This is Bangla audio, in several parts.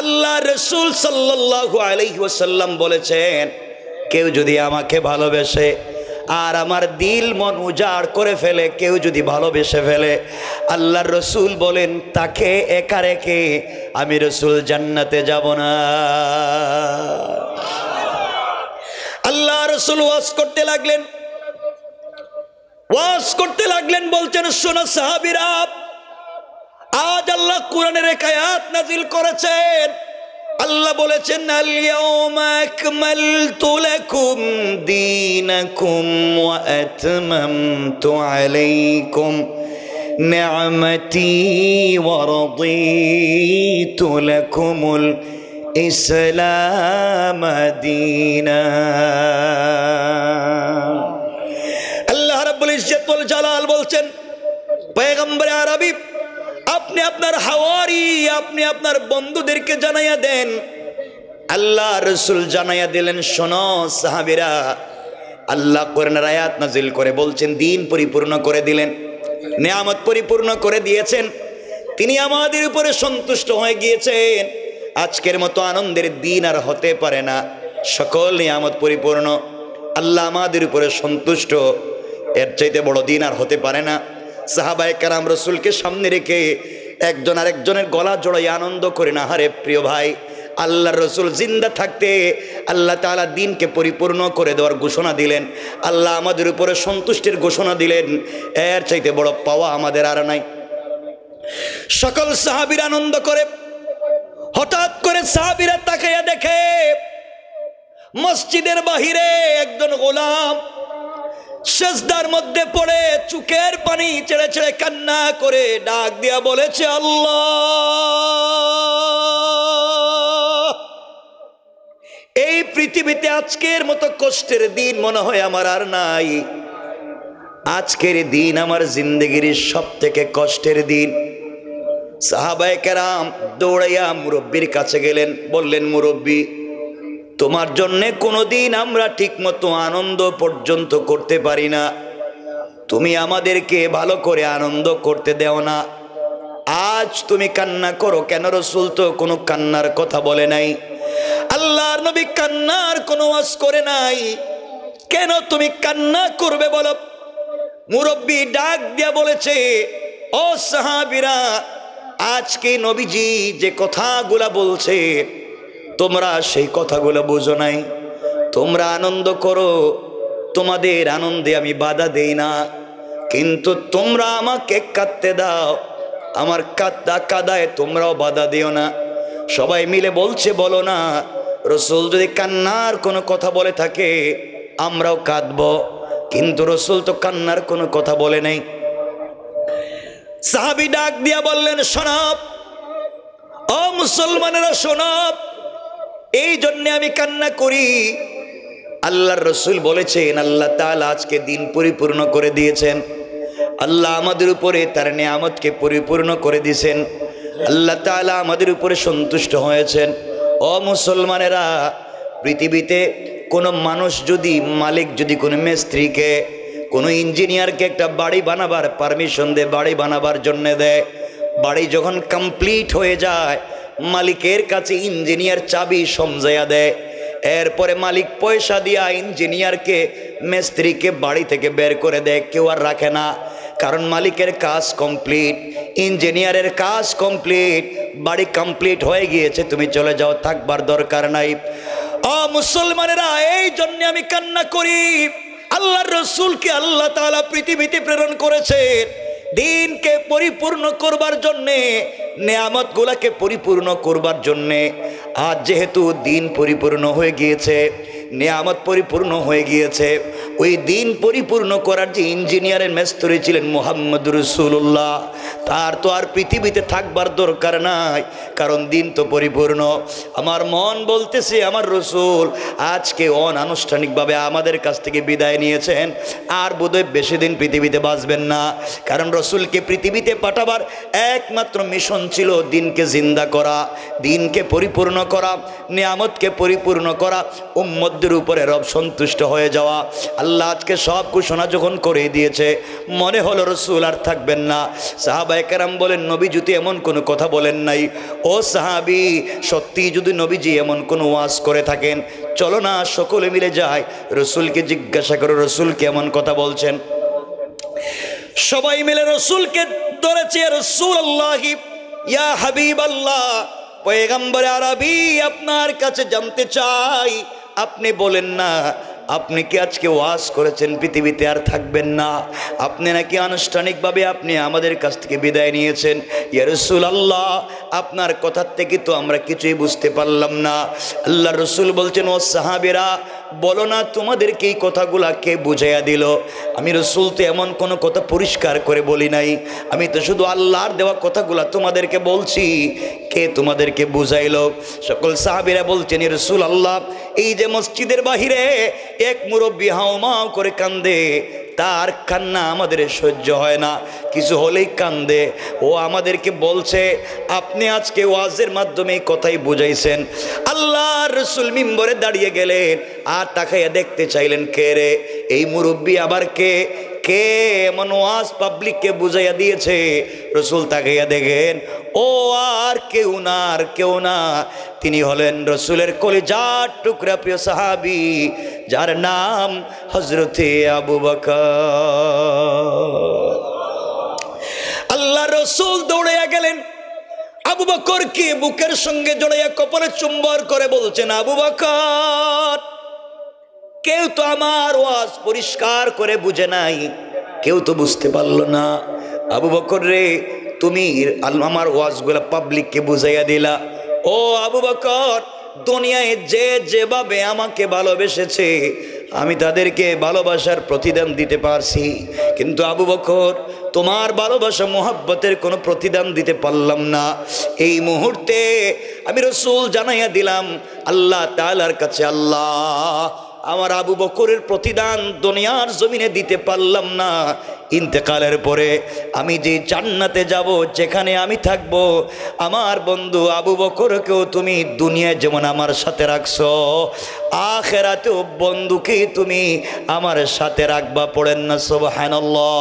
আল্লাহ রাসূল সাল্লাল্লাহু আলাইহি ওয়াসাল্লাম বলেছেন, কেউ যদি আমাকে ভালোবেসে আর আমার দিল মন উজাড় করে ফেলে, কেউ যদি ভালোবেসে ফেলে, আল্লাহর রাসূল বলেন তাকে একা রেখে আমি রাসূল জান্নাতে যাব না। আল্লাহ রাসূল ওয়াজ করতে লাগলেন, বলছেন শোনো সাহাবীরা, আজ আল্লাহ কোরআনের এক আয়াত নাযিল করেছেন। আল্লাহ বলেছেন, আল ইয়াউমা আকমালতু লাকুম দীনাকুম ওয়া আতমামতু আলাইকুম নি'মাতি ওয়া রাদিতু লাকুমুল ইসলাম দীনা। আল্লাহ রাব্বুল ইজ্জত ওয়াল জালাল বলছেন, পয়গম্বর আরবি আপনি আপনার হাওয়ারি, আপনি আপনার বন্ধুদেরকে জানাইয়া দেন। আল্লাহ রাসূল জানাইয়া দিলেন, শোনো সাহাবীরা, আল্লাহ কোরআনের আয়াত নাযিল করে বলছেন দিন পরিপূর্ণ করে দিলেন, নিয়ামত পরিপূর্ণ করে দিয়েছেন, তিনি আমাদের উপরে সন্তুষ্ট হয়ে গিয়েছেন। আজকের মতো আনন্দের দিন আর হতে পারে না, সকল নিয়ামত পরিপূর্ণ, আল্লাহ আমাদের উপরে সন্তুষ্ট, এর চাইতে বড় দিন আর হতে পারে না। সাহাবায়ে কেরাম রাসূলকে সামনে রেখে একজন আরেকজনের গলা জড়াই আনন্দ করে না। হারে প্রিয় ভাই, আল্লাহর রাসূল জিন্দা থাকতে আল্লাহ তাআলা দিনকে পরিপূর্ণ করে দেওয়ার ঘোষণা দিলেন, আল্লাহ আমাদের উপরে সন্তুষ্টির ঘোষণা দিলেন, এর চাইতে বড় পাওয়া আমাদের আর নাই। সকল সাহাবীরা আনন্দ করে, হঠাৎ করে সাহাবীরা তাকাইয়া দেখে মসজিদের বাহিরে একজন গোলাম সেজদার মধ্যে পড়ে চোখের পানি ছেড়ে ছেড়ে কান্না করে ডাক দিয়া বলেছে, আল্লাহ, এই পৃথিবীতে আজকের মতো কষ্টের দিন মনে হয় আমার আর নাই। আজকের দিন আমার জিন্দেগির সব থেকে কষ্টের দিন। সাহাবায়ে কেরাম দৌড়াইয়া মুরব্বির কাছে গেলেন, বললেন, মুরব্বি, তোমার জন্যে কোনোদিন আমরা ঠিকমতো আনন্দ পর্যন্ত করতে পারি না, তুমি আমাদেরকে ভালো করে আনন্দ করতে দেও না, আজ তুমি কান্না করো কেন? রাসূল তো কোনো কান্নার কথা বলে নাই, আল্লাহর নবী কান্নার কোনো ওয়াজ করে নাই, কেন তুমি কান্না করবে বলো? মুরব্বি ডাক দিয়া বলেছে, ও সাহাবীরা, আজকে নবীজি যে কথাগুলা বলছে তোমরা সেই কথাগুলো বুঝো নাই, তোমরা আনন্দ করো, তোমাদের আনন্দে আমি বাধা দেই না, কিন্তু তোমরা আমাকে কাঁদতে দাও, আমার কাদায় তোমরাও বাধা দিও না। সবাই মিলে বলছে, বলো না, রাসূল যদি কান্নার কোনো কথা বলে থাকে আমরাও কাঁদব, কিন্তু রাসূল তো কান্নার কোনো কথা বলে নাই। সাহাবী ডাক দিয়া বললেন, শোনাব, ও মুসলমানেরা শোনাব, এই জন্য আমি কান্না করি। আল্লাহর রাসূল বলেছেন, আল্লাহ তাআলা আজকে দিন পরিপূর্ণ করে দিয়েছেন, আল্লাহ আমাদের উপরে তার নিয়ামতকে পরিপূর্ণ করে দিয়েছেন, আল্লাহ তাআলা আমাদের উপরে সন্তুষ্ট হয়েছেন। ও মুসলমানেরা, পৃথিবীতে কোনো মানুষ যদি, মালিক যদি কোনো মিস্ত্রিকে, কোনো ইঞ্জিনিয়ারকে একটা বাড়ি বানাবার পারমিশন দেয়, বাড়ি বানাবার জন্য দেয়, বাড়ি যখন কমপ্লিট হয়ে যায় মালিকের কাছে ইঞ্জিনিয়ার চাবি সমঝাইয়া দেয়, এরপরে মালিক পয়সা দিয়া ইঞ্জিনিয়ারকে, মিস্ত্রিকে বাড়ি থেকে বের করে দেয়, কেউ আর রাখে না, কারণ মালিকের কাজ কমপ্লিট, ইঞ্জিনিয়ারের কাজ কমপ্লিট, বাড়ি কমপ্লিট হয়ে গিয়েছে, তুমি চলে যাও, থাকবার দরকার নাই। ও মুসলমানেরা, এই জন্য আমি কান্না করি। আল্লাহর রাসূলকে আল্লাহ তাআলা পৃথিবীতে প্রেরণ করেছেন দিনকে পরিপূর্ণ করবার জন্যে, নিয়ামতগুলোকে পরিপূর্ণ করবার জন্যে। আজ যেহেতু দিন পরিপূর্ণ হয়ে গিয়েছে, নিয়ামত পরিপূর্ণ হয়ে গিয়েছে, ওই দিন পরিপূর্ণ করার যে ইঞ্জিনিয়ারের মিস্ত্রি ছিলেন মুহাম্মদুর রাসূলুল্লাহ, তার তো আর পৃথিবীতে থাকবার দরকার নাই, কারণ দিন তো পরিপূর্ণ। আমার মন বলতেছে আমার রাসূল আজকে অনানুষ্ঠানিকভাবে আমাদের কাছ থেকে বিদায় নিয়েছেন, আর বোধহয় বেশি দিন পৃথিবীতে বাঁচবেন না, কারণ রাসূলকে পৃথিবীতে পাঠাবার একমাত্র মিশন ছিল দিনকে জিন্দা করা, দিনকে পরিপূর্ণ করা, নিয়ামতকে পরিপূর্ণ করা, উম্মতদের উপরে রব সন্তুষ্ট হয়ে যাওয়া। আল্লাহ আজকে সব ঘোষণা যখন করে দিয়েছে, মনে হলো রসুল আর থাকবেন না। সাহাবায়ে কেরাম বলেন, নবী যদি এমন কোনো কথা বলেন নাই। ও সাহাবী, সত্যি যদি নবীজি এমন কোনো ওয়াজ করে থাকেন, চলো না সকলে মিলে যায়, রসুলকে জিজ্ঞাসা করো রসুল কেমন কথা বলছেন। সবাই মিলে রসুলকে ধরেছে, রাসূলুল্লাহি ইয়া হাবিবাল্লাহ, পয়গম্বর আরবি, আপনার কাছে জানতে চাই, আপনি বলেন না, আপনি কি আজকে ওয়াজ করেছেন পৃথিবীতে আর থাকবেন না? আপনি নাকি আনুষ্ঠানিকভাবে আপনি আমাদের কাছ থেকে বিদায় নিয়েছেন। ইয়া রাসূলুল্লাহ, আপনার কথার থেকে তো আমরা কিছুই বুঝতে পারলাম না। আল্লাহর রাসূল বলছেন, ও সাহাবীরা, বলো না তোমাদেরকে এই কথাগুলা কে বুঝাইয়া দিল? আমি রাসূল তো এমন কোনো কথা পরিষ্কার করে বলি নাই, আমি তো শুধু আল্লাহর দেওয়া কথাগুলা তোমাদেরকে বলছি, কে তোমাদেরকে বুঝাইল? সকল সাহাবীরা বলছেন, ইয়া রাসূলুল্লাহ, এই যে মসজিদের বাহিরে এক মুরব্বী হাউমাউ করে কান্দে, তার কান্না আমাদের সহ্য হয় না, কিছু হলেই কান্দে। ও আমাদেরকে বলছে আপনি আজকে ওয়াজের মাধ্যমে এই কথাই বুঝাইছেন। আল্লাহর রাসূল মিম্বরে দাঁড়িয়ে গেলেন, আর তাকাইয়া দেখতে চাইলেন কে রে এই মুরব্বী, আবার কে কে এমন ওয়াজ পাবলিককে বুঝাইয়া দিয়েছে। রাসূল তাকাইয়া দেখেন, ও আর কেউ না, আর কেউ না, তিনি হলেন রাসূলের কলিজার টুকরা প্রিয় সাহাবী, যার নাম হযরতে আবু বকর। আল্লাহ রাসূল দৌড়াইয়া গেলেন, আবু বকরকে বুকের সঙ্গে জড়াইয়া কপালে চুম্বন করে বলছেন, আবু বকর, কেউ তো আমার ওয়াজ পরিষ্কার করে বুঝে নাই, কেউ তো বুঝতে পারলো না। আবু বকর রে, তুমি আমার ওয়াজগুলা পাবলিককে বুঝাইয়া দিলা। ও আবু বকর, দুনিয়ায় যে যেভাবে আমাকে ভালোবেসেছে আমি তাদেরকে ভালোবাসার প্রতিদান দিতে পারছি, কিন্তু আবু বকর, তোমার ভালোবাসা মোহাব্বতের কোনো প্রতিদান দিতে পারলাম না। এই মুহূর্তে আমি রাসূল জানাইয়া দিলাম আল্লাহ তাআলার কাছে, আল্লাহ, আমার আবু বকরের প্রতিদান দুনিয়ার জমিনে দিতে পারলাম না, ইন্তেকালের পরে আমি যে জান্নাতে যাব, যেখানে আমি থাকব, আমার বন্ধু আবু বকরকেও তুমি দুনিয়ায় যেমন আমার সাথে রাখছো, আখিরাতেও বন্ধুকে তুমি আমার সাথে রাখবা। পড়েন না সুবহানাল্লাহ।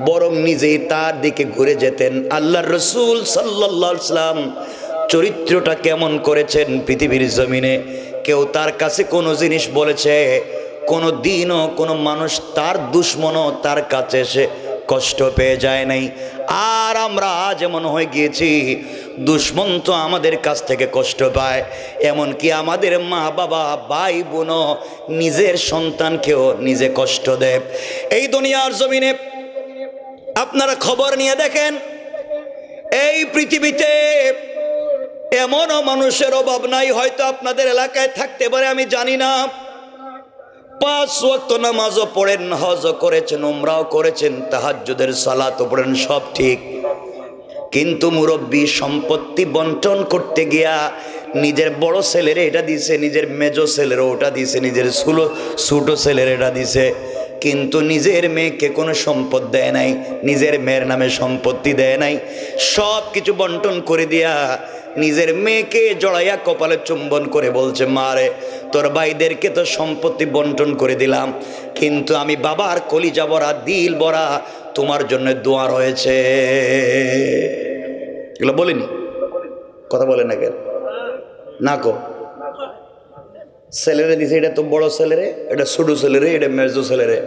বরং নিজেই তার দিকে ঘুরে যেতেন। আল্লাহর রাসূল সাল্লাল্লাহু আলাইহি ওয়াসাল্লাম চরিত্রটা কেমন করেছেন পৃথিবীর জমিনে, কেউ তার কাছে কোনো জিনিস বলেছে, কোনো দিনও কোনো মানুষ তার দুশ্মনও তার কাছে এসে কষ্ট পেয়ে যায় নাই। আর আমরা যেমন হয়ে গিয়েছি, দুশ্মন তো আমাদের কাছ থেকে কষ্ট পায়, এমনকি আমাদের মা বাবা ভাই বোনও নিজের সন্তানকেও নিজে কষ্ট দেয়। এই দুনিয়ার জমিনে আপনারা খবর নিয়ে দেখেন, এই পৃথিবীতে এমনও মানুষের অভাব নাই, হয়তো আপনাদের এলাকায় থাকতে পারে, আমি জানি না, 5 ওয়াক্ত নামাজও পড়েন, হজও করেছেন, উমরাও করেছেন, তাহাজ্জুদের সালাতও পড়েন, সব ঠিক, কিন্তু মুরব্বী সম্পত্তি বন্টন করতে গিয়া নিজের বড় ছেলের এটা দিছে, নিজের মেজো ছেলের ওটা দিছে, নিজের ছোট ছেলের এটা দিছে, কিন্তু নিজের মেয়েকে কোনো সম্পদ দেয় নাই, নিজের মেয়ের নামে সম্পত্তি দেয় নাই। সব কিছু বন্টন করে দিয়া নিজের মেয়েকে জড়াইয়া কপালে চুম্বন করে বলছে, মারে, তোর ভাইদেরকে তো সম্পত্তি বন্টন করে দিলাম, কিন্তু আমি বাবার কলিজা ভরা, দিল ভরা তোমার জন্য দোয়া রয়েছে। এগুলো বলিনি, কথা বলে না কেন? না কো, ছেলেরে দিছে, এটা তো বড় ছেলেরে, এটা ছোট ছেলেরে, এটা মেজো ছেলেরে,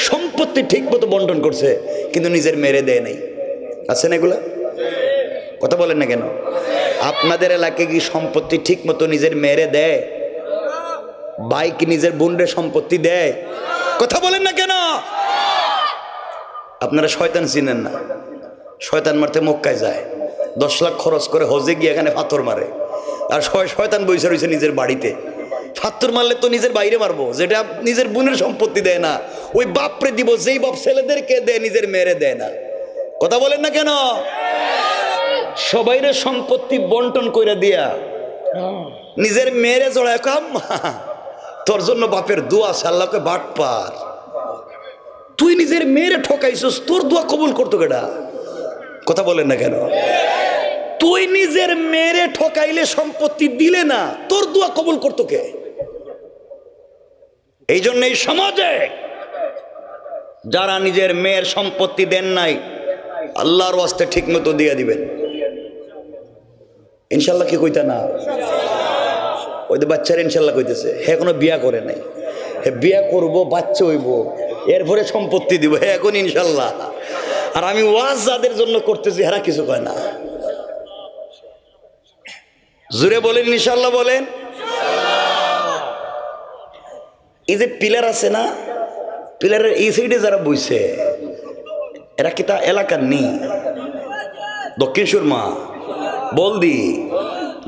সম্পত্তি ঠিক মতো বন্টন করছে, কিন্তু নিজের মেরে দেয় নাই। আছে না এগুলা? কথা বলেন না কেন? আপনাদের এলাকায় কি সম্পত্তি ঠিক মতো নিজের মেরে দেয়? ভাই কি নিজের বোনরে সম্পত্তি দেয়? কথা বলেন না কেন? আপনারা শয়তান চিনেন না? শয়তান মারতে মক্কায় যায়, 10 লাখ খরচ করে হজে গিয়ে এখানে পাথর মারে, আর শয়তান বসে রয়েছে নিজের বাড়িতে। পাথর মারলে তো নিজের বাইরে মারবো, যেটা নিজের বোনের সম্পত্তি দেয় না, ওই বাপরে দিব, যেই বাপ ছেলেদেরকে দেয়, নিজের মেরে দেয় না। কথা বলেন না কেন? সবাইরে সম্পত্তি বন্টন করে দিয়া নিজের মেরে জড়ায়, কাম তোর জন্য বাপের দোয়া আছে, আল্লাহকে বাট পার, তুই নিজের মেয়েরে ঠকাইছিস, তোর দোয়া কবুল করতো কেডা? কথা বলেন না কেন? তুই নিজের মেয়েরে ঠকাইলে সম্পত্তি দিলে না, তোর দোয়া কবুল করতো কে? এই জন্য এই সমাজে যারা নিজের মেয়ের সম্পত্তি দেন নাই আল্লাহর ওয়াস্তে ঠিক মতো দিয়ে দিবেন ইনশাল্লাহ। কি কইতা না ওই যে বাচ্চারা ইনশাল্লাহ কইতেছে, হ্যাঁ এখনো বিয়া করে নাই, হ্যাঁ বিয়া করবো, বাচ্চা হইব, এরপরে সম্পত্তি দিব, হ্যাঁ এখন ইনশাল্লাহ। আর আমি ওয়াজ যাদের জন্য করতেছি এরা কিছু কয় না। জুড়ে বলেন ইনশাল্লাহ বলেন। এই যে পিলার আছে না, পিলারের এই সাইডে যারা বইছে এরা কি তা এলাকার নেই? দক্ষিণ সুরমা, বলদি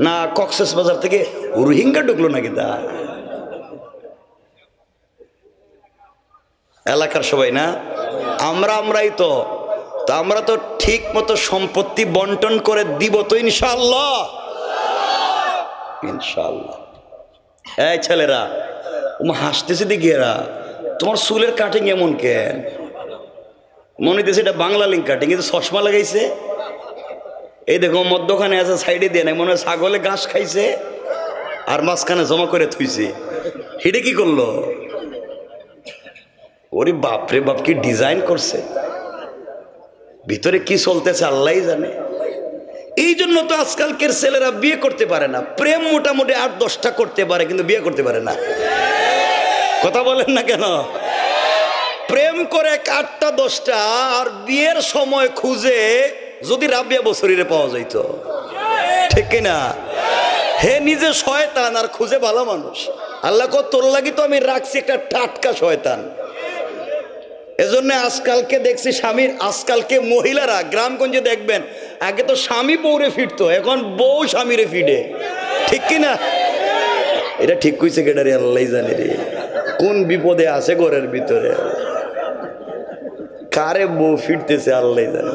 না কক্সেস বাজার থেকে রোহিঙ্গা ঢুকলো নাকি? তা এলাকার সবাই না, আমরাই তো আমরা তো ঠিক মতো সম্পত্তি বন্টন করে দিব তো ইনশাআল্লাহ। ইনশাআল্লাহ। এই ছেলেরা হাসতেছে দেখি, এরা তোমার চুলের কাটিং এমন কেন? মনে হইতেছে এটা বাংলা লিঙ্ক কাটিং, কিন্তু চশমা লাগাইছে। এই দেখো মধ্যখানে আছে, সাইডে দিয়ে নাই, মনে হয় ছাগলে ঘাস খাইছে আর মাঝখানে জমা করে থুইছে। হেডে কি করলো? ওরে বাপরে বাপ, কি ডিজাইন করছে, ভিতরে কি চলতেছে আল্লাহই জানে। এই জন্য তো আজকালকের ছেলেরা বিয়ে করতে পারে না। প্রেম মোটামুটি 8-10টা করতে পারে, কিন্তু বিয়ে করতে পারে না। কথা বলেন না কেন? প্রেম করে 8টা-10টা, আর বিয়ের সময় খুঁজে যদি রাবিয়া বছরীরে পাওয়া যাইত, ঠিক কিনা? হে নিজে শয়তান আর খুঁজে ভালো মানুষ। আল্লাহ কো তোর লাগি তো আমি রাখছি একটা টাটকা শয়তান। এজন্য আজকালকে দেখছি স্বামীর, আজকালকে মহিলারা গ্রামগঞ্জে দেখবেন আগে তো স্বামী বউরে ফিরতো, এখন বউ স্বামীরে ফিরে, ঠিক কিনা? এটা ঠিক কইছে কেডারে আল্লাহই জানে রে। কোন বিপদে আছে ঘরের ভিতরে, কারে বউ ফিরতেছে আল্লাহই জানে।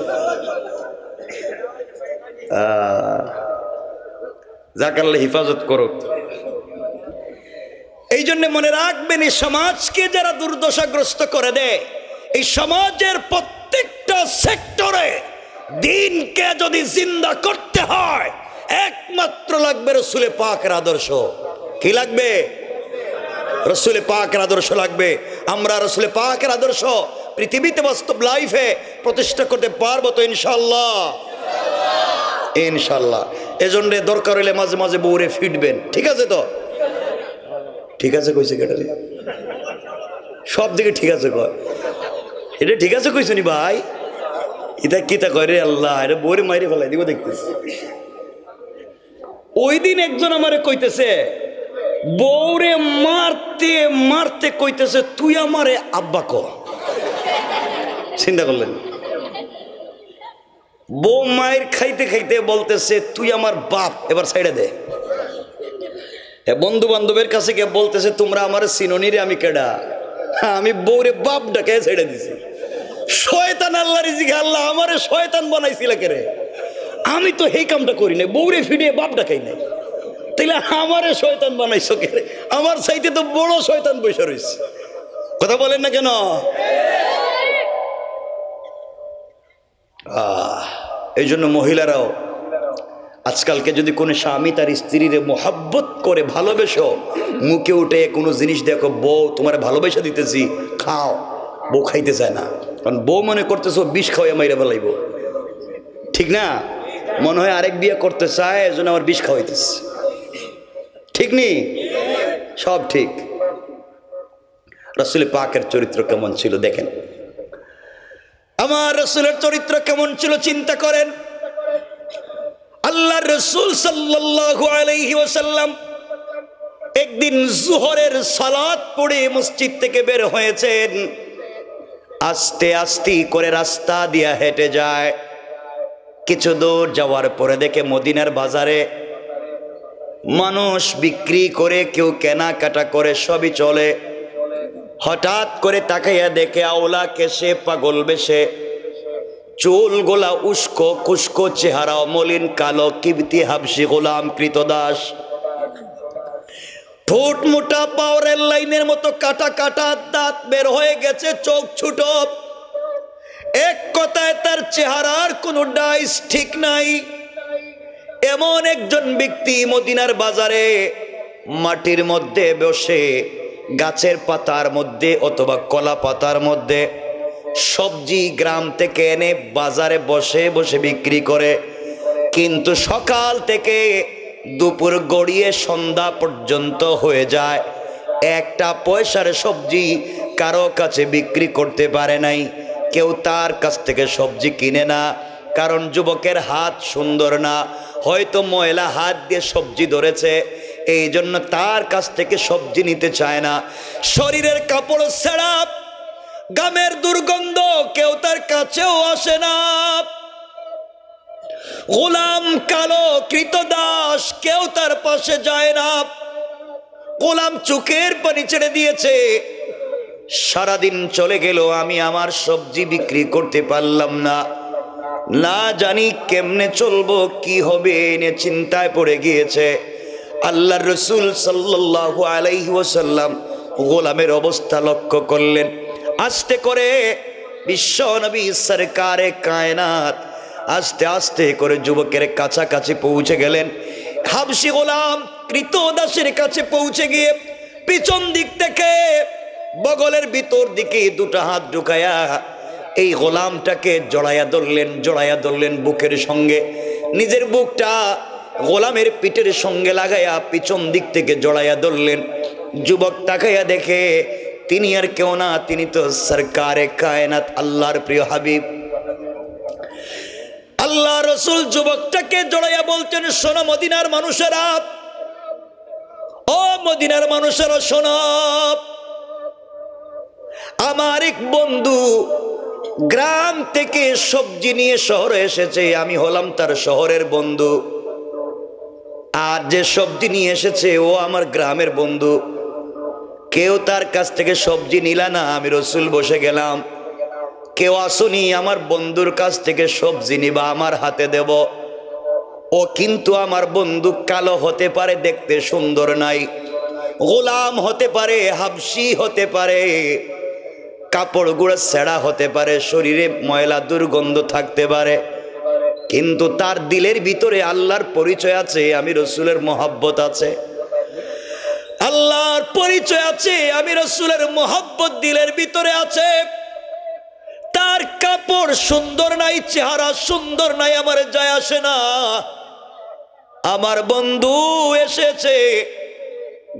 যাক আল্লাহ হিফাজত করুক। এই জন্য মনে রাখবেন, এই সমাজকে যারা দুর্দশাগ্রস্ত করে দেয়, এই সমাজের প্রত্যেকটা সেক্টরে দিনকে যদি জিন্দা করতে হয় একমাত্র লাগবে রসুলে পাকের আদর্শ। কি লাগবে? রসুলে পাকের আদর্শ লাগবে। আমরা রসুলে পাকের আদর্শ পৃথিবীতে বাস্তব লাইফে প্রতিষ্ঠা করতে পারবো তো ইনশাল্লাহ। ইনশাল্লাহ। এজন্য দরকার হইলে মাঝে মাঝে বউরে ফিটবেন, ঠিক আছে তো? ঠিক আছে কইছে কেটারে, সব দিকে ঠিক আছে কয়, এটা ঠিক আছে কইছো নি ভাই? এটা কিতা কয় রে আল্লাহ, এটা বউরে মাইরে ফেলাই দিব দেখতেছি। ওই দিন একজন আমারে কইতেছে, বউরে মারতে মারতে কইতেছে তুই আমারে আব্বা ক। চিন্তা করলেন? বউ মায়ের খাইতে খাইতে বলতেছে তুই আমার বাপ, এবার সাইডে দে। বন্ধু বান্ধবের কাছে গিয়ে বলতেছে তোমরা আমার চিননি রে, আমি কেডা? আমি বউরে বাপ ডাকে ছেড়ে দিছি। শয়তান আল্লাহ রিজিকে, আল্লাহ আমারে শয়তান বানাইছিল কে রে? আমি তো এই কামটা করি নাই, বউরে ফিরিয়ে বাপ ডাকাই নাই, তাইলে আমারে শয়তান বানাইছো কে রে? আমার চাইতে তো বড় শয়তান বসে রয়েছে। কথা বলেন না কেন? এই জন্য মহিলারাও আজকালকে যদি কোনো স্বামী তার স্ত্রীর মোহাব্বত করে ভালোবেসো, মুখে উঠে কোনো জিনিস দেখো বউ তোমার ভালোবেসে দিতেছি খাও, বউ খাইতে চায় না, কারণ বউ মনে করতেছো বিষ খাওয়াই মাইরা ফেলাইব, ঠিক না? মনে হয় আরেক বিয়ে করতে চায়, এজন্য আমার বিষ খাওয়াইতেছে, ঠিক নি? সব ঠিক। রাসূল পাকের চরিত্র কেমন ছিল দেখেন, আমার রাসূলের চরিত্র কেমন ছিল চিন্তা করেন। আল্লাহর রাসূল সাল্লাল্লাহু আলাইহি ওয়াসাল্লাম একদিন যোহরের সালাত পড়ে মসজিদ থেকে বের হয়েছেন, আস্তে আস্তে করে রাস্তা দিয়ে হেঁটে যায়। কিছু দূর যাওয়ার পরে দেখে মদিনার বাজারে মানুষ বিক্রি করে, কেউ কেনাকাটা করে, সবই চলে। হঠাৎ করে তাকাইয়া দেখে আওলা কেশে, পাগল বেশে, চুল গোলা উস্কো কুস্কো, চেহারা মলিন কালো, কিবতি হাবশি গোলাম কৃতদাস, ঠোঁট মোটা, পাওয়ারের লাইনের মতো কাটা কাটা, দাঁত বের হয়ে গেছে, চোখ ছোট, এক কথায় তার চেহারার কোনো ডাইস ঠিক নাই। এমন একজন ব্যক্তি মদিনার বাজারে মাটির মধ্যে বসে গাছের পাতার মধ্যে অথবা কলা পাতার মধ্যে সবজি গ্রাম থেকে এনে বাজারে বসে বসে বিক্রি করে, কিন্তু সকাল থেকে দুপুর গড়িয়ে সন্ধ্যা পর্যন্ত হয়ে যায়, একটা পয়সার সবজি কারো কাছে বিক্রি করতে পারে নাই। কেউ তার কাছ থেকে সবজি কিনে না, কারণ যুবকের হাত সুন্দর না, হয়তো ময়লা হাত দিয়ে সবজি ধরেছে, এই জন্য তার কাছ থেকে সবজি নিতে চায় না। শরীরের কাপড় ছেঁড়া, গামের দুর্গন্ধ, কেউ তার কাছেও আসে না। গোলাম কালো কৃতদাস, কেউ তার পাশে যায় না। গোলাম চোখের পানি ছেড়ে দিয়েছে, সারাদিন চলে গেল, আমি আমার সবজি বিক্রি করতে পারলাম না, না জানি কেমনে চলবো, কি হবে এনে চিন্তায় পড়ে গিয়েছে। আল্লাহর রাসূল সাল্লাল্লাহু আলাইহি ওয়াসাল্লাম গোলামের অবস্থা লক্ষ্য করলেন। আস্তে করে বিশ্ব নবী সরকারে কায়নাত আস্তে আস্তে করে যুবকের কাছাকাছি পৌঁছে গেলেন। হাবশী গোলাম কৃতদাসের কাছে পৌঁছে গিয়ে পিছন দিক থেকে বগলের ভিতর দিকে দুটো হাত ঢুকায়া এই গোলামটাকে জড়াইয়া ধরলেন বুকের সঙ্গে, নিজের বুকটা গোলামের পিঠের সঙ্গে লাগাইয়া পিছন দিক থেকে জড়াইয়া ধরলেন। যুবক তাকাইয়া দেখে তিনি আর কেউ না, তিনি তো সরকারে কায়নাত আল্লাহর প্রিয় হাবিব। আল্লাহ রসুল যুবকটাকে জড়াইয়া বলছেন, শোনো মদিনার মানুষেরা, ও মদিনার মানুষেরা শোনো, আমার এক বন্ধু গ্রাম থেকে সবজি নিয়ে শহরে এসেছে, আমি হলাম তার শহরের বন্ধু, আর যে সবজি নিয়ে এসেছে ও আমার গ্রামের বন্ধু। কেউ তার কাছ থেকে সবজি নিলা না, আমি রসুল বসে গেলাম, কেউ আসুনি আমার বন্ধুর কাছ থেকে সবজি নিবা, আমার হাতে দেব। ও কিন্তু আমার বন্ধু কালো হতে পারে, দেখতে সুন্দর নাই, গোলাম হতে পারে, হাবশী হতে পারে, কাপড়গুলো ছেঁড়া হতে পারে, শরীরে ময়লা দুর্গন্ধ থাকতে পারে, কিন্তু তার দিলের ভিতরে আল্লাহর পরিচয় আছে, আমি রসুলের মহব্বত আছে, আল্লাহর পরিচয় আছে, আমি রসুলের মহব্বত দিলের ভিতরে আছে। তার কাপড় সুন্দর নাই, চেহারা সুন্দর নাই, আমার যায় আসে না। আমার বন্ধু এসেছে,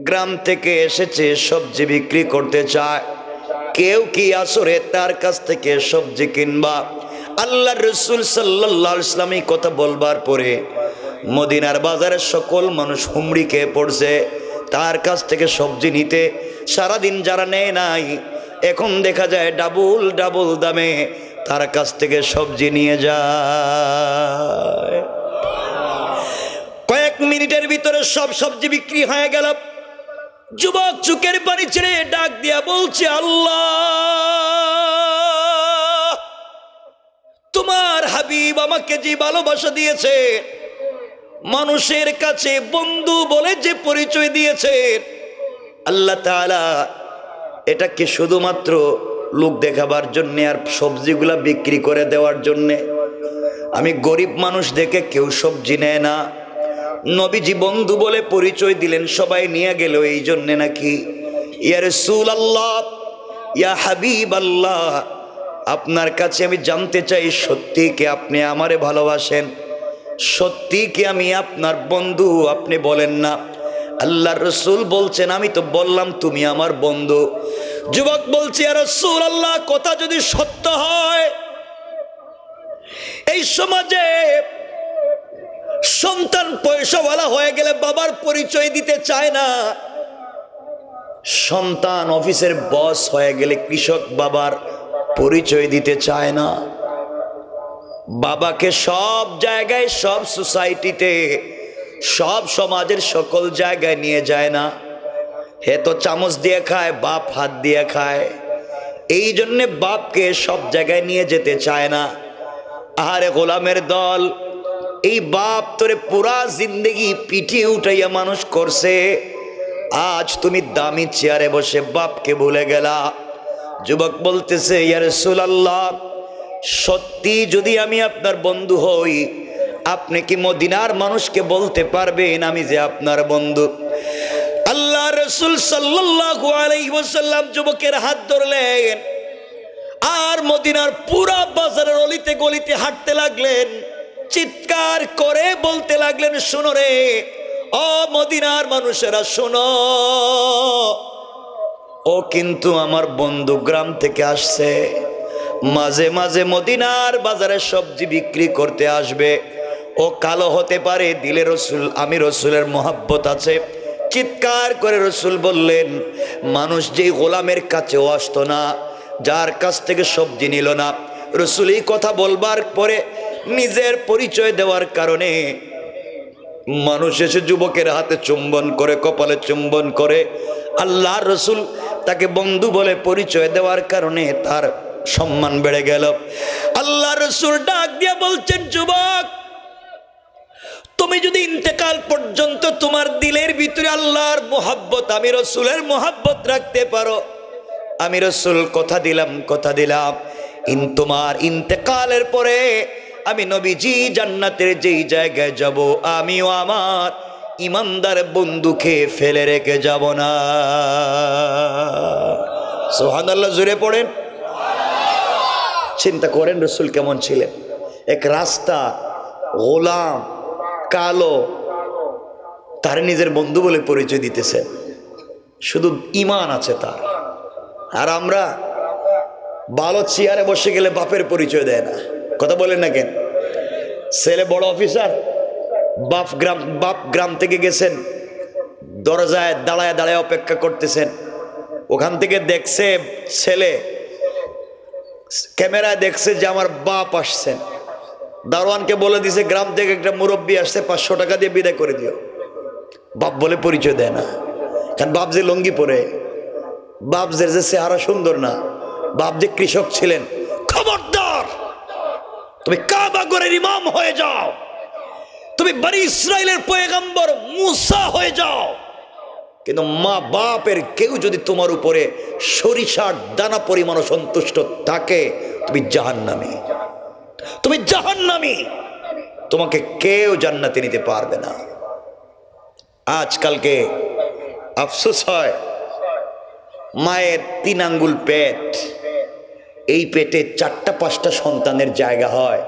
গ্রাম থেকে এসেছে, সবজি বিক্রি করতে চায়, কেউ কি আসরে তার কাছ থেকে সবজি কিনবা? আল্লাহর রাসূল সাল্লাল্লাহু আলাইহি ওয়াসাল্লাম এই কথা বলবার পরে মদিনার বাজারের সকল মানুষ হুমড়ি খেয়ে পড়ছে তার কাছ থেকে সবজি নিতে। সারাদিন যারা নেয় নাই, এখন দেখা যায় ডাবল ডাবল দামে তার কাছ থেকে সবজি নিয়ে যায়। কয়েক মিনিটের ভিতরে সব সবজি বিক্রি হয়ে গেল। যুবক চোখের পানি ছেড়ে ডাক দিয়া বলছে, আল্লাহ, তোমার হাবিব আমাকে যে ভালোবাসা দিয়েছে, মানুষের কাছে বন্ধু বলে যে পরিচয় দিয়েছে, আল্লাহ তাআলা এটা কি শুধুমাত্র লোক দেখাবার জন্যে আর সবজিগুলা বিক্রি করে দেওয়ার জন্যে? আমি গরিব মানুষ দেখে কেউ সবজি নেয় না, নবীজি বন্ধু বলে পরিচয় দিলেন, সবাই নিয়ে গেল এই জন্যে নাকি? ইয়া রাসূলুল্লাহ, ইয়া হাবিবাল্লাহ, আপনার কাছে আমি জানতে চাই, সত্যি কি আপনি আমারে ভালোবাসেন? সত্যি কি আমি আপনার বন্ধু? আপনি বলেন না। আল্লাহর রাসূল বলছেন, আমি তো বললাম তুমি আমার বন্ধু। যুবক বলছে, ইয়া রাসূলুল্লাহ, কথা যদি সত্য হয়, এই সমাজে সন্তান পয়সাওয়ালা হয়ে গেলে বাবার পরিচয় দিতে চায় না, সন্তান অফিসের বস হয়ে গেলে কৃষক বাবার পরিচয় দিতে চায় না, বাবাকে সব জায়গায়, সব সোসাইটিতে, সব সমাজের সকল জায়গায় নিয়ে যায় না। হে তো চামচ দিয়ে খায়, বাপ হাত দিয়ে খায়, এই জন্যে বাপকে সব জায়গায় নিয়ে যেতে চায় না। আরে গোলামের দল, এই বাপ তোরে পুরা জিন্দগি পিঠে উঠাইয়া মানুষ করছে, আজ তুমি দামি চেয়ারে বসে বাপকে ভুলে গেলা। যুবক বলতেছে, ইয়া রাসূলুল্লাহ, সত্যি যদি আমি আপনার বন্ধু হই, আপনি কি মদিনার মানুষকে বলতে পারবেন আমি যে আপনার বন্ধু? আল্লাহ রাসূল সাল্লাল্লাহু আলাইহি ওয়াসাল্লাম যুবকের হাত ধরলেন আর মদিনার পুরা বাজারের অলিতে গলিতে হাঁটতে লাগলেন, চিৎকার করে বলতে লাগলেন, শোনো রে ও মদিনার মানুষেরা শোনো, ও কিন্তু আমার বন্ধু গ্রাম থেকে আসছে, মাঝে মাঝে মদিনার বাজারে সবজি বিক্রি করতে আসবে, ও কালো হতে পারে, দিলে রসুল আমি রসুলের মোহাব্বত আছে। চিৎকার করে রসুল বললেন, মানুষ যেই গোলামের কাছেও আসতো না, যার কাছ থেকে সবজি নিল না, রসুল এই কথা বলবার পরে নিজের পরিচয় দেওয়ার কারণে মানুষ এসে যুবকের হাতে চুম্বন করে, কপালে চুম্বন করে, আল্লাহ রসুল তাকে বন্ধু বলে পরিচয় দেওয়ার কারণে তার সম্মান বেড়ে গেল। আল্লাহ রসুল ডাক দিয়ে বলছেন, যুবক তুমি যদি ইন্তেকাল পর্যন্ত তোমার দিলের ভিতরে আল্লাহর মোহাব্বত, আমি রসুলের মোহাব্বত রাখতে পারো, আমি রসুল কথা দিলাম তোমার ইন্তেকালের পরে আমি নবীজি জান্নাতের যেই জায়গায় যাব, আমিও আমার ইমানদার বন্ধুকে ফেলে রেখে যাব না। সুবহানাল্লাহ, জোরে পড়েন। চিন্তা করেন রসুল কেমন ছিলেন, এক রাস্তা গোলাম কালো, তার নিজের বন্ধু বলে পরিচয় দিতেছেন, শুধু ঈমান আছে তার। আর আমরা ভালো চেয়ারে বসে গেলে বাপের পরিচয় দেয় না, কথা বলেন না কেন? ছেলে বড় অফিসার, বাপ গ্রাম থেকে গেছেন, দরজায় দাঁড়ায় দাঁড়ায় অপেক্ষা করতেছেন, ওখান থেকে দেখছে ছেলে, ক্যামেরায় দেখছে যে আমার বাপ আসছেন, দারোয়ানকে বলে দিছে গ্রাম থেকে একটা মুরব্বী আসছে, 500 টাকা দিয়ে বিদায় করে দিও। বাপ বলে পরিচয় দেয় না, কারণ বাপ যে লঙ্গি পরে, বাপ যে চেহারা সুন্দর না, বাপ যে কৃষক ছিলেন। খবরদার, তুমি কাবা ঘরের ইমাম হয়ে যাও, তুমি বনি ইসরাইলের পয়গম্বর মুসা হয়ে যাও, কিন্তু মা বাপের কেউ যদি তোমার উপরে সরিষার দানা পরিমাণ সন্তুষ্ট থাকে, তুমি জাহান্নামী, তুমি জাহান্নামী, তোমাকে কেউ জান্নাতে নিতে পারবে না। আজকালকে আফসোস হয়, মায়ের 3 আঙ্গুল পেট, এই পেটে 4টা-5টা সন্তানের জায়গা হয়,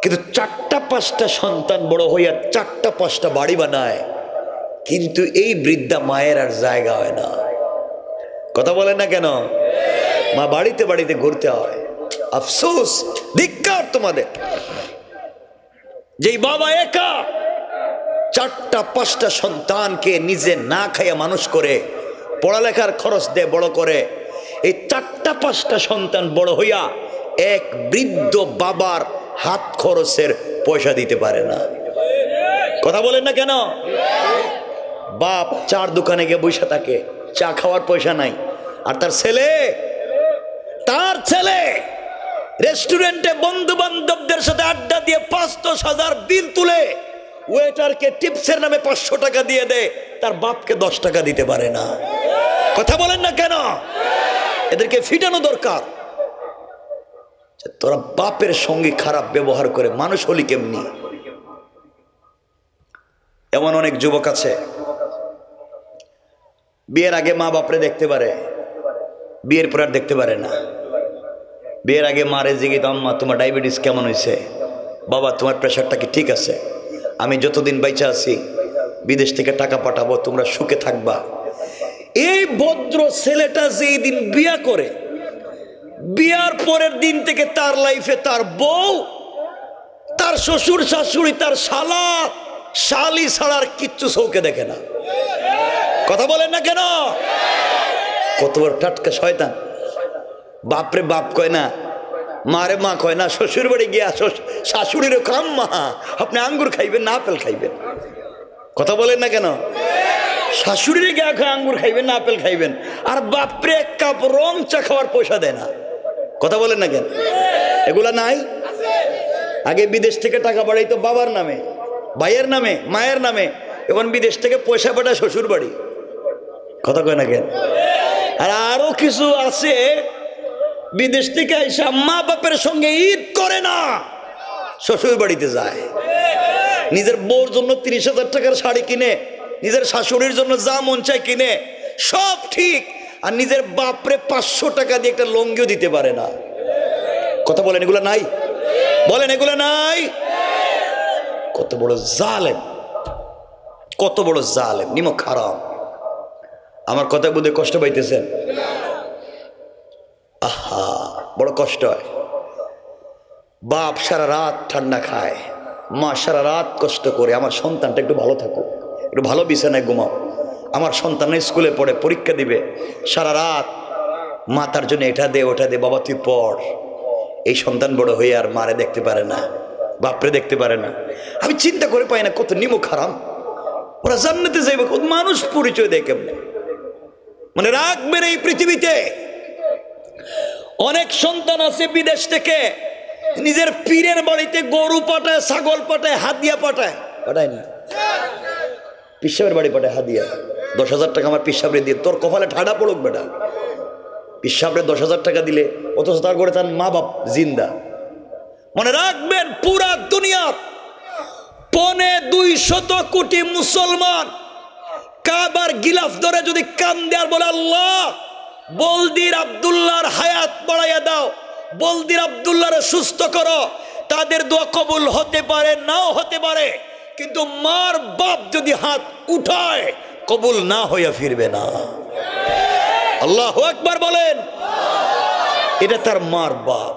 কিন্তু 4টা-5টা সন্তান বড় হইয়া 4টা-5টা বাড়ি বানায়, কিন্তু এই বৃদ্ধা মায়ের আর জায়গা হয় না। কথা বলেন না কেন? মা বাড়িতে বাড়িতে ঘুরতে হয়। আফসোস, ধিক্কার তোমাদের, যেই বাবা একা 4টা-5টা সন্তানকে নিজে না খাইয়া মানুষ করে, পড়ালেখার খরচ দিয়ে বড় করে, এই 4টা-5টা সন্তান বড় হইয়া এক বৃদ্ধ বাবার হাত খরচের পয়সা দিতে পারে না। কথা বলেন না কেন? বাপ চার দোকানে গিয়ে বসে থাকে, চা খাওয়ার পয়সা নাই, আর তার ছেলে রেস্টুরেন্টে বন্ধু বান্ধবদের সাথে আড্ডা দিয়ে 5-10 বিল তুলে ওয়েটারকে টিপসের নামে 500 টাকা দিয়ে দেয়, তার বাপকে 10 টাকা দিতে পারে না। কথা বলেন না কেন? এদেরকে ফিটানো দরকার। তোরা বাপের সঙ্গে খারাপ ব্যবহার করে মানুষ হলি কেমনি? এমন অনেক যুবক আছে, বিয়ের আগে মা বাপরে দেখতে পারে, বিয়ের পর আর দেখতে পারে না। বিয়ের আগে মারে জিজ্ঞেস, আম্মা তোমার ডায়াবেটিস কেমন হয়েছে, বাবা তোমার প্রেশারটা কি ঠিক আছে, আমি যতদিন বাইচা আছি বিদেশ থেকে টাকা পাঠাবো, তোমরা সুখে থাকবা। এই ভদ্র ছেলেটা যেই দিন বিয়া করে, বিয়ার পরের দিন থেকে তার লাইফে তার বউ, তার শ্বশুর শাশুড়ি, তার শালা শালি ছাড়ার কিচ্ছু চৌকে দেখে না। কথা বলেন না কেন? কত বড় টাটকা শয়তান। বাপরে বাপ কয় না, মারে মা কয় না, শ্বশুর বাড়ি গিয়া শাশুড়ির কাম, মা আপনি আঙ্গুর খাইবেন না আপেল খাইবেন। কথা বলেন না কেন? শাশুড়ির গিয়া আঙ্গুর খাইবেন না আপেল খাইবেন, আর বাপরে 1 কাপ রং চা খাওয়ার পয়সা দেয় না। কথা বলেন না কেন? এগুলা নাই? আগে বিদেশ থেকে টাকা পাঠাইতো বাবার নামে, ভাইয়ের নামে, মায়ের নামে, এখন বিদেশ থেকে পয়সা পাঠায় শ্বশুর বাড়ি। কথা কয় না কেন? আর আরো কিছু আছে, বিদেশ থেকে এসে মা বাপের সঙ্গে ঈদ করে না, শ্বশুর বাড়িতে যায়, নিজের বউর জন্য 30,000 টাকার শাড়ি কিনে নিজের শাশুড়ির জন্য যা মন চায় কিনে, সব ঠিক, আর নিজের বাপরে 500 টাকা দিয়ে একটা লঙ্গিও দিতে পারে না। কথা বলেন, এগুলো নাই? বলেন, এগুলো নাই? কত বড় জালেম, কত বড় জালেম, নিমক হারাম। আমার কথা বুঝে কষ্ট পাইতেছেন? আহা, বড় কষ্ট হয়। বাপ সারা রাত ঠান্ডা খায়, মা সারা রাত কষ্ট করে আমার সন্তানটা একটু ভালো থাকুক, একটু ভালো বিছানায় ঘুমাও। আমার সন্তান স্কুলে পড়ে, পরীক্ষা দিবে, সারা রাত মা তার জন্য এটা দে ওটা দে, বাবা তুই পড়। এই সন্তান বড় হয়ে আর মারে দেখতে পারে না, বাপরে দেখতে পারে না। আমি চিন্তা করে পাই না কত নিমক হারাম। ওরা জান্নাতে যাইবে, মানুষ পরিচয় দেয় কেমনে? মানে রাখবেন, এই পৃথিবীতে অনেক সন্তান আছে বিদেশ থেকে নিজের পীরের বাড়িতে গরু পাঠায়, ছাগল পাঠায়, হাদিয়া পাঠায়। পাঠায় না? পিসাবের বাড়ি পাঠায় হাদিয়া। 10,000 টাকা আমার পিসাবরে দিয়ে, তোর কপালে ঠাডা পড়ুক বেটা। পিসাবরে 10,000 টাকা দিলে, অথচ তার করে তার মা বাপ জিন্দা। মনে রাখবেন, পুরা দুনিয়া 250 কোটি মুসলমান কাবার গিলাফ ধরে যদি কান্দে আর বলে, আল্লাহ বলদির আব্দুল্লাহর হায়াত বাড়াইয়া দাও, বলদির আব্দুল্লাহরে সুস্থ করো, তাদের দোয়া কবুল হতে পারে, নাও হতে পারে, কিন্তু মার বাপ যদি হাত উঠায় কবুল না হইয়া ফিরবে না। আল্লাহু আকবার বলেন। এটা তার মার বাপ।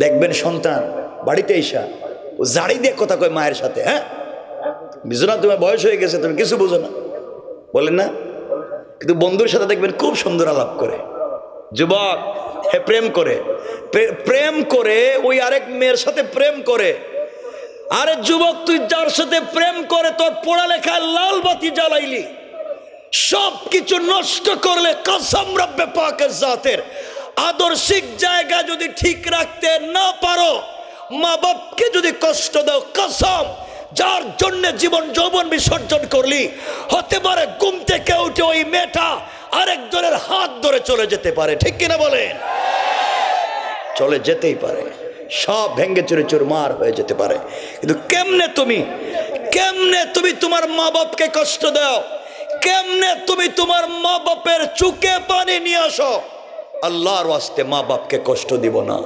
দেখবেন সন্তান বাড়িতে এসা ও জাড়ি দিয়ে কথা কয় মায়ের সাথে, হ্যাঁ বুঝো না, তোমার বয়স হয়ে গেছে, তুমি কিছু বুঝো না, বলেন না? কিন্তু বন্ধুর সাথে দেখবেন খুব সুন্দর আলাপ করে। যুবক হে প্রেম করে, প্রেম করে ওই আরেক মেয়ের সাথে প্রেম করে। আরে যুবক, তুই যার সাথে প্রেম করে তোর পড়ালেখায় লাল বাতি জ্বালাইলি, সব কিছু নষ্ট করলে, কসম রব্বে পাকের জাতের, আদর্শিক জায়গা যদি ঠিক রাখতে না পারো, মা বাপকে যদি কষ্ট দাও, কসম, যার জন্য জীবন যৌবন বিসর্জন করলি, হতে পারে ঘুম থেকে উঠে ওই মেয়েটা আরেকজনের হাত ধরে চলে যেতে পারে। ঠিক কিনা বলেন? চলে যেতেই পারে, সব ভেঙ্গে চুরে চুরমার হয়ে যেতে পারে। কিন্তু কেমনে তুমি তোমার মা বাপকে কষ্ট দাও? কেমনে তুমি তোমার মা বাপের চোখে পানি নিয়ে আসো? আল্লাহর ওয়াস্তে মা বাপকে কষ্ট দিব না।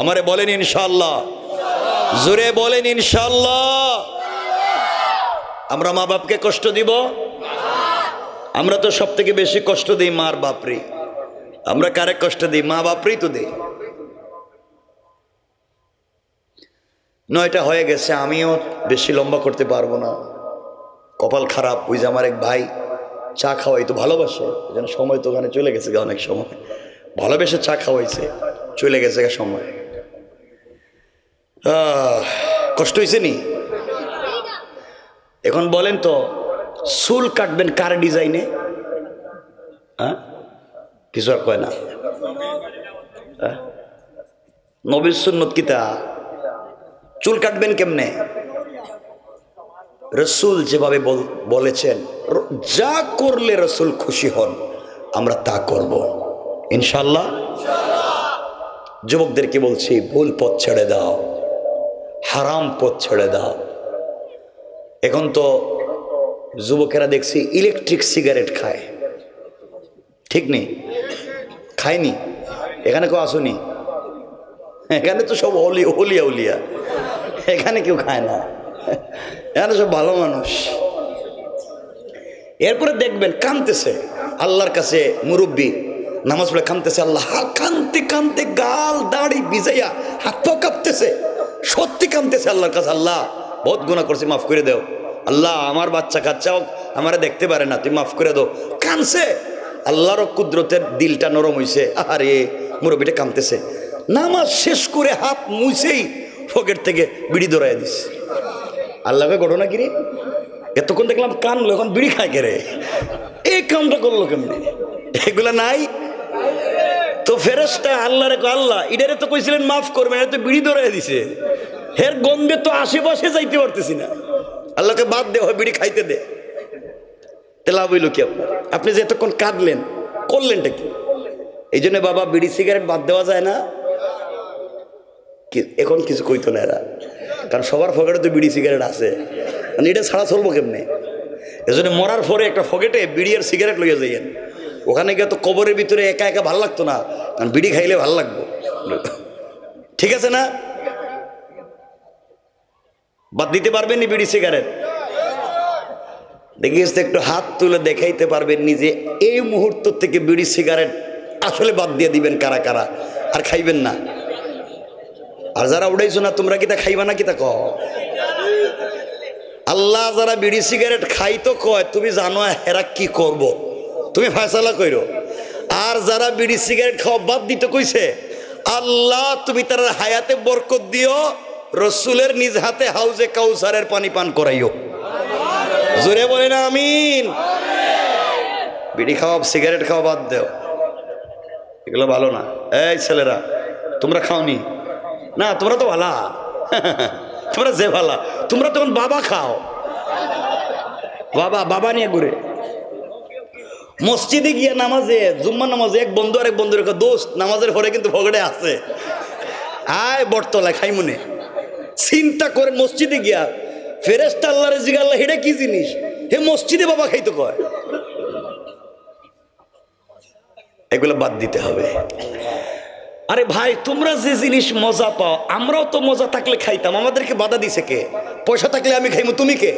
আমারে বলেন ইনশাআল্লাহ, জোরে বলেন ইনশাআল্লাহ। আমরা মা বাপকে কষ্ট দিব? আমরা তো সব থেকে বেশি কষ্ট দিই মার বাপরে। আমরা কারে কষ্ট দিই? মা বাপরেই তো দিই। 9টা হয়ে গেছে, আমিও বেশি লম্বা করতে পারবো না, কপাল খারাপ। ওই যে আমার এক ভাই চা খাওয়াই তো ভালোবাসে, যেন সময় তো ওখানে চলে গেছে, অনেক সময় ভালোবেসে চা খাওয়াইছে, চলে গেছে সময়। কষ্ট হয়েছে নি? এখন বলেন তো, চুল কাটবেন কার ডিজাইনে? হ্যাঁ, কিছু আর কয় না। নবীর সুন্নত কিতা? চুল কাটবেন কেমনে? রসুল যেভাবে বলেছেন, যা করলে রসুল খুশি হন আমরা তা করব ইনশাল্লাহ। যুবকদেরকে বলছি, ভুল পথ ছেড়ে দাও, হারাম পথ ছেড়ে দাও। এখন তো যুবকেরা দেখছি ইলেকট্রিক সিগারেট খায়, ঠিক নেই? খায়নি? এখানে কেউ আসুনি? এখানে তো সব হলিয়া উলিয়া, এখানে কেউ খায় না, এখানে সব ভালো মানুষ। এরপরে দেখবেন কাঁদতেছে আল্লাহর কাছে, মুরব্বী নামাজ পড়ে কাঁদতেছে, আল্লাহ, কাঁদতে কাঁদতে গাল দাড়ি ভিজাইয়া হাত পা কাঁপতেছে, সত্যি কাঁদতেছে আল্লাহর কাছে, আল্লাহ বহুত গুনাহ করছি, মাফ করে দাও আল্লাহ, আমার বাচ্চা কাচ্চাও আমারে দেখতে পারে না, তুই মাফ করে দাও। কাঁদছে, আল্লাহর কুদরতের দিলটা নরম হইছে। আরে মুরব্বীটা কাঁদতেছে, নামাজ শেষ করে হাত মুছেই পকেট থেকে বিড়ি ধরাই দিস। আল্লাহকে ঘটনা কিরে, এতক্ষণ দেখলাম কানলো, এখন বিড়ি খায় কে রে? এই কামটা করলো কেমনে? এগুলা নাই তো। ফেরেশতা আল্লাহ রে, আল্লাহ ইডারে তো কইছিলেন মাফ করবেন, এটা তো বিড়ি ধরাই দিছে, এর গন্ধে তো আশেপাশে যাইতে পারতেছি না, আল্লাহকে বাদ দে, হয় বিড়ি খাইতে দে। তেলা বইল কি আপনি যে এতক্ষণ কাঁদলেন, করলেনটা কি? এই জন্য বাবা বিড়ি সিগারেট বাদ দেওয়া যায় না? এখন কিছু কইতো না এরা, কারণ সবার পকেটে তো বিড়ি সিগারেট আছে, মানে এটা ছাড়া চলবো কেমনে? এজন্য মরার পরে একটা পকেটে বিড়ি আর সিগারেট লইয়া যাইয়েন। ওখানে গিয়ে তো কবরের ভিতরে একা একা ভালো লাগতো না, কারণ বিড়ি খাইলে ভালো লাগবো। ঠিক আছে না? বাদ দিতে পারবেন নি বিড়ি সিগারেট? দেখিস তো, একটু হাত তুলে দেখাইতে পারবেন নিজে এই মুহূর্ত থেকে বিড়ি সিগারেট আসলে বাদ দিয়ে দিবেন কারা কারা, আর খাইবেন না? আর যারা উড়াইছো না তোমরা কি তা খাইবা না? কি তা কও? আল্লাহ যারা বিড়ি সিগারেট খাইতো কয়, তুমি জানো এরা কি করব, তুমি ফয়সালা কইরো। আর যারা বিড়ি সিগারেট খাওয়া বাদ দিতে কইছে, আল্লাহ তুমি তার হায়াতে বরকত দিও, রসুলের নিজ হাতে হাউজে কাউসারের পানি পান করাইও। জোরে বলে না আমিন। বিড়ি খাওয়া সিগারেট খাওয়া বাদ দেও, এগুলো ভালো না। এই ছেলেরা তোমরা খাওনি না? তোমরা তো ভালা, তোমরা যে ভালা, তোমরা তখন বাবা খাও, বাবা বাবা নিয়ে ঘুরে মসজিদে গিয়ে নামাজে, জুম্মা নামাজে এক বন্ধু আর এক বন্ধুর দোস্ত নামাজের পরে কিন্তু ভগড়ে আছে, আয় বটতলায় খাই মনে। চিন্তা করেন মসজিদে গিয়া ফেরেশতা আল্লাহরে জিজ্ঞাসা, আল্লাহ এটা কি জিনিস? হে মসজিদে বাবা খাইতো কয়। এগুলো বাদ দিতে হবে। আরে ভাই তোমরা যে জিনিস মজা পাও, আমরাও তো মজা থাকলে খাইতাম, আমাদেরকে বাধা দিছে কে? পয়সা থাকলে আমি খাইমু, তুমি কে?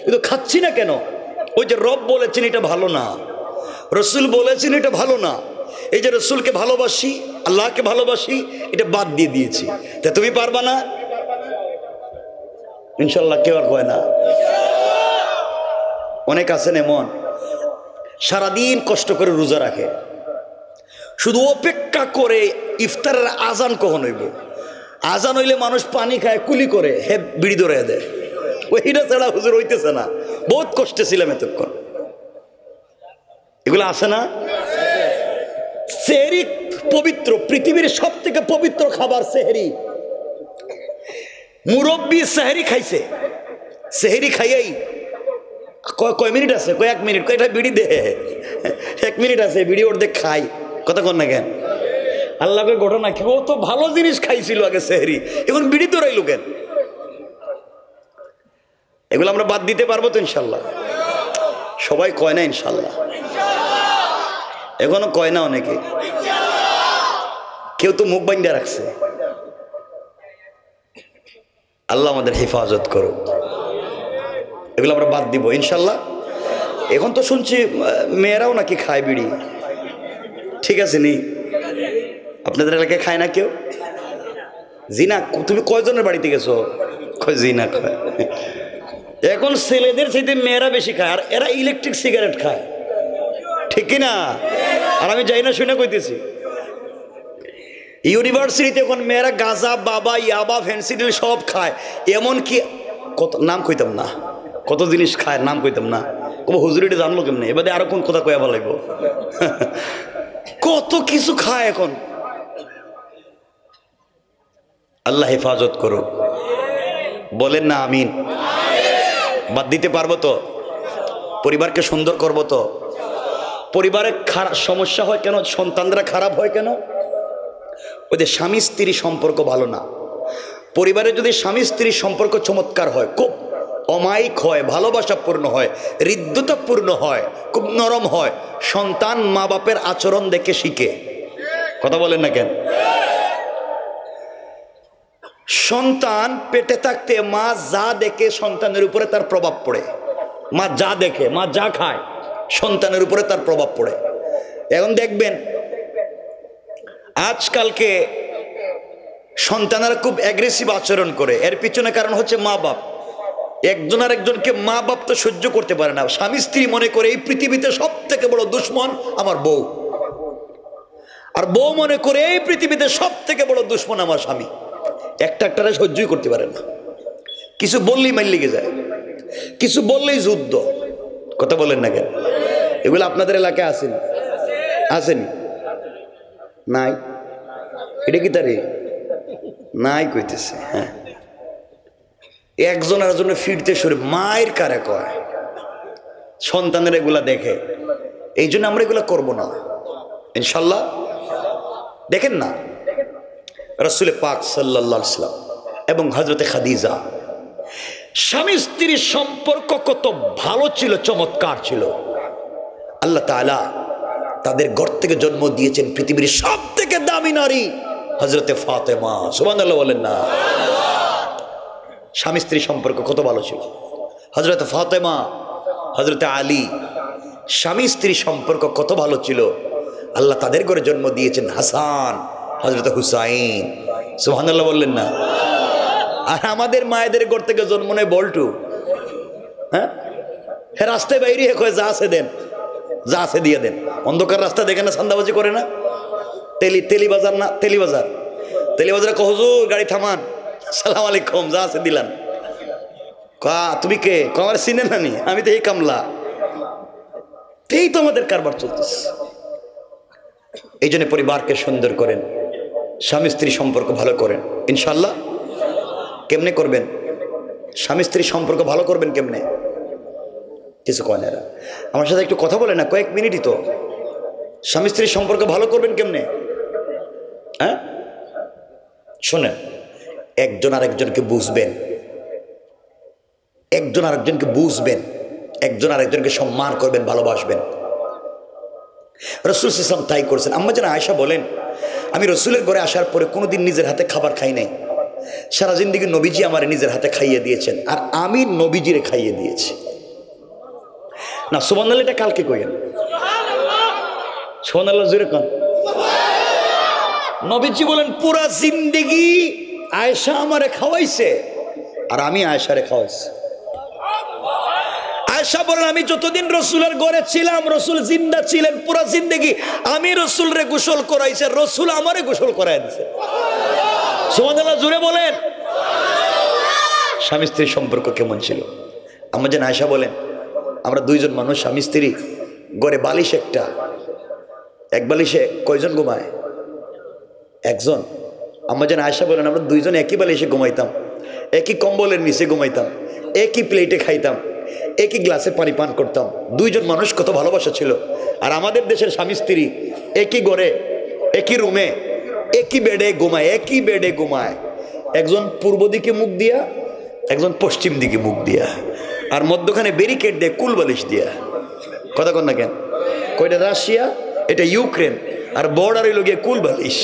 কিন্তু খাচ্ছি না কেন? ওই যে রব বলেছেন এটা ভালো না, রসুল বলেছেন এটা ভালো না, এই যে রসুলকে ভালোবাসি, আল্লাহকে ভালোবাসি, এটা বাদ দিয়ে দিয়েছি। তা তুমি পারবা না? ইনশাল্লাহ কেউ আর কয় না। অনেক আছেন এমন সারাদিন কষ্ট করে রোজা রাখে, শুধু অপেক্ষা করে ইফতারের আজান কখন হইব, আজান হইলে মানুষ পানি খায়, কুলি করে, হে বিড়ি ধরে দেয়, ওইটা ছাড়া হুজুর হইতেছে না, বহুত কষ্টে ছিলাম এতক্ষণ। এগুলো আসে না? সেহরি পবিত্র, পৃথিবীর সব থেকে পবিত্র খাবার সেহরি। মুরব্বী সেহরি খাইছে, সেহরি খাইয়াই কয় মিনিট আছে, কয় 1 মিনিট, কয়টা বিড়ি দে, 1 মিনিট আছে, বিড়ি অর্ধেক খাই, কথা কন না কেন? আল্লাহকে ঘটনা কি, ও তো ভালো জিনিস খাইছিল আগে সেহরি, এখন বিড়ি দৌড়াইল কেন? এগুলো আমরা বাদ দিতে পারবো তো ইনশাল্লাহ? সবাই কয় না ইনশাল্লাহ, এখনো কয় না অনেকে, কেউ তো মুখ বান্ধা রাখছে। আল্লাহ আমাদের হেফাজত করুক, এগুলো আমরা বাদ দিব ইনশাল্লাহ। এখন তো শুনছি মেয়েরাও নাকি খায় বিড়ি, ঠিক আছে নি? আপনাদের এলাকায় খায় না কেউ? জিনা, তুমি কয়জনের বাড়িতে গেছো? জিনা খায়। এখন ছেলেদের চাইতে মেয়েরা বেশি খায়, আর এরা ইলেকট্রিক সিগারেট খায়, ঠিক না? আর আমি যাই না শুনে কইতেছি, ইউনিভার্সিটিতে এখন মেয়েরা গাঁজা, বাবা, ইয়াবা, ফেন্সিডিল সব খায়। এমন কি কত নাম কইতাম না, কত জিনিস খায়, নাম কইতাম না, হুজুরিটা জানলো কেমনে? এবারে আরো কোন কথা কয়া ভালো লাগবো, কত কিছু খায় এখন। আল্লাহ হেফাজত করো, বলেন না আমিন। বাদ দিতে পারবো তো? পরিবারকে সুন্দর করবো তো? পরিবারে খারাপ সমস্যা হয় কেন? সন্তানরা খারাপ হয় কেন? ওই যে স্বামী স্ত্রী সম্পর্ক ভালো না। পরিবারে যদি স্বামী স্ত্রীর সম্পর্ক চমৎকার হয়, খুব অমায়িক হয়, ভালোবাসাপূর্ণ হয়, হৃদ্যতাপূর্ণ হয়, খুব নরম হয়, সন্তান মা বাপের আচরণ দেখে শিখে, কথা বলেন না কেন? সন্তান পেটে থাকতে মা যা দেখে সন্তানের উপরে তার প্রভাব পড়ে, মা যা দেখে, মা যা খায়, সন্তানের উপরে তার প্রভাব পড়ে। এখন দেখবেন আজকালকে সন্তানেরা খুব অ্যাগ্রেসিভ আচরণ করে, এর পিছনে কারণ হচ্ছে মা বাপ। একজন আর একজনকে মা বাপ তো সহ্য করতে পারে না। স্বামী স্ত্রী মনে করে এই পৃথিবীতে সব থেকে বড় দুশ্মন আমার বউ, আর বউ মনে করে এই পৃথিবীতে সব থেকে বড় দুশ্মন আমার স্বামী। একটারে সহ্যই করতে পারে না, কিছু বললেই মাইল লেগে যায়, কিছু বললেই যুদ্ধ, কথা বলেন না কেন? এগুলো আপনাদের এলাকায় আসেনি? আসেনি? নাই? এটা কি তারে নাই কইতেছে? হ্যাঁ, একজন আর জন্য ফিরতে শুরু, মায়ের কারে কয়, সন্তানের এগুলা দেখে। এই জন্য আমরা এগুলা করবো না ইনশাল্লাহ। দেখেন না রাসূল পাক সাল্লাল্লাহু আলাইহি ওয়াসাল্লাম এবং হযরতে খাদিজা, স্বামী স্ত্রীর সম্পর্ক কত ভালো ছিল, চমৎকার ছিল। আল্লাহ তাআলা তাদের ঘর থেকে জন্ম দিয়েছেন পৃথিবীর সব থেকে দামি নারী হযরতে ফাতেমা। সুবহানাল্লাহ বলেন না? স্বামী স্ত্রী সম্পর্ক কত ভালো ছিল। হযরতে ফাতেমা, হযরতে আলী, স্বামী স্ত্রী সম্পর্ক কত ভালো ছিল। আল্লাহ তাদের ঘরে জন্ম দিয়েছেন হাসান, হযরতে হুসাইন। সুবহানাল্লাহ বললেন না? আর আমাদের মায়েদের ঘর থেকে জন্ম নেয় বল্টু। হ্যাঁ, রাস্তায় বাইরে কয় যা আছে দেন, যা আছে দিয়ে দেন। অন্ধকার রাস্তা দেখে না চান্দাবাজি করে না? তেলিবাজার না, তেলিবাজারে কহ হুজুর গাড়ি থামান, সালাম আলাইকুম, যা আছে দিলান। তুমি কে? আমার চিনে নানি, আমি তো এই কামলা। এই তো আমাদের কারবার চলতেছে। এই জন্য পরিবারকে সুন্দর করেন, স্বামী স্ত্রী সম্পর্ক ভালো করেন ইনশাল্লাহ। কেমনে করবেন? স্বামী স্ত্রী সম্পর্ক ভালো করবেন কেমনে? কিছু কয় না, আমার সাথে একটু কথা বলে না, কয়েক মিনিটই তো। স্বামী স্ত্রীর সম্পর্ক ভালো করবেন কেমনে? হ্যাঁ, শোনেন, একজন আরেকজনকে বুঝবেন, একজন আরেকজনকে বুঝবেন, একজন আরেকজনকে সম্মান করবেন, ভালোবাসবেন। রাসূল সাল্লাল্লাহু আলাইহি ওয়াসাল্লাম তাই করেছেন। আম্মা জান আয়েশা বলেন, আমি রাসূলের ঘরে আসার পরে কোনোদিন নিজের হাতে খাবার খাই নাই। সারা জিন্দেগি নবীজি আমার নিজের হাতে খাইয়ে দিয়েছেন, আর আমি নবীজিরে খাইয়ে দিয়েছি। না সুবহানাল্লাহ, এটা কালকে কইেন সুবহানাল্লাহ জোরে কোন। নবীজি বলেন পুরা জিন্দেগি আয়েশা আমারে খাওয়াইছে আর আমি আয়েশারে খাওয়াইছি। আয়েশা বলেন আমি যতদিন রসুলের ঘরে ছিলাম, রসুল জিন্দা ছিলেন, পুরা জিন্দেগি আমি রসুলরে গোসল করাইছে, রসুল আমারে গোসল করাই দিছে। সুবহানাল্লাহ জোরে বলেন। স্বামী স্ত্রীর সম্পর্ক কেমন ছিল? আম্মা জান আয়েশা বলেন, আমরা দুইজন মানুষ স্বামী স্ত্রী, ঘরে বালিশ একটা, এক বালিশে কয়জন ঘুমায়? একজন। আম্মা জান আয়েশা বলেন আমরা দুইজন একই বালিশে ঘুমাইতাম, একই কম্বলের নিচে ঘুমাইতাম, একই প্লেটে খাইতাম, একই গ্লাসে পানি পান করতাম। দুইজন মানুষ, কত ভালোবাসা ছিল। আর আমাদের দেশের স্বামী স্ত্রী একই ঘরে, একই রুমে, একই বেডে ঘুমায়, একই বেডে ঘুমায়। একজন পূর্ব দিকে মুখ দিয়া, একজন পশ্চিম দিকে মুখ দিয়া, আর মধ্যখানে ব্যারিকেড দিয়ে কুল বালিশ দিয়া। কথা কন না কেন? কয়টা রাশিয়া, এটা ইউক্রেন, আর বর্ডার হইল গিয়ে কুল বালিশ।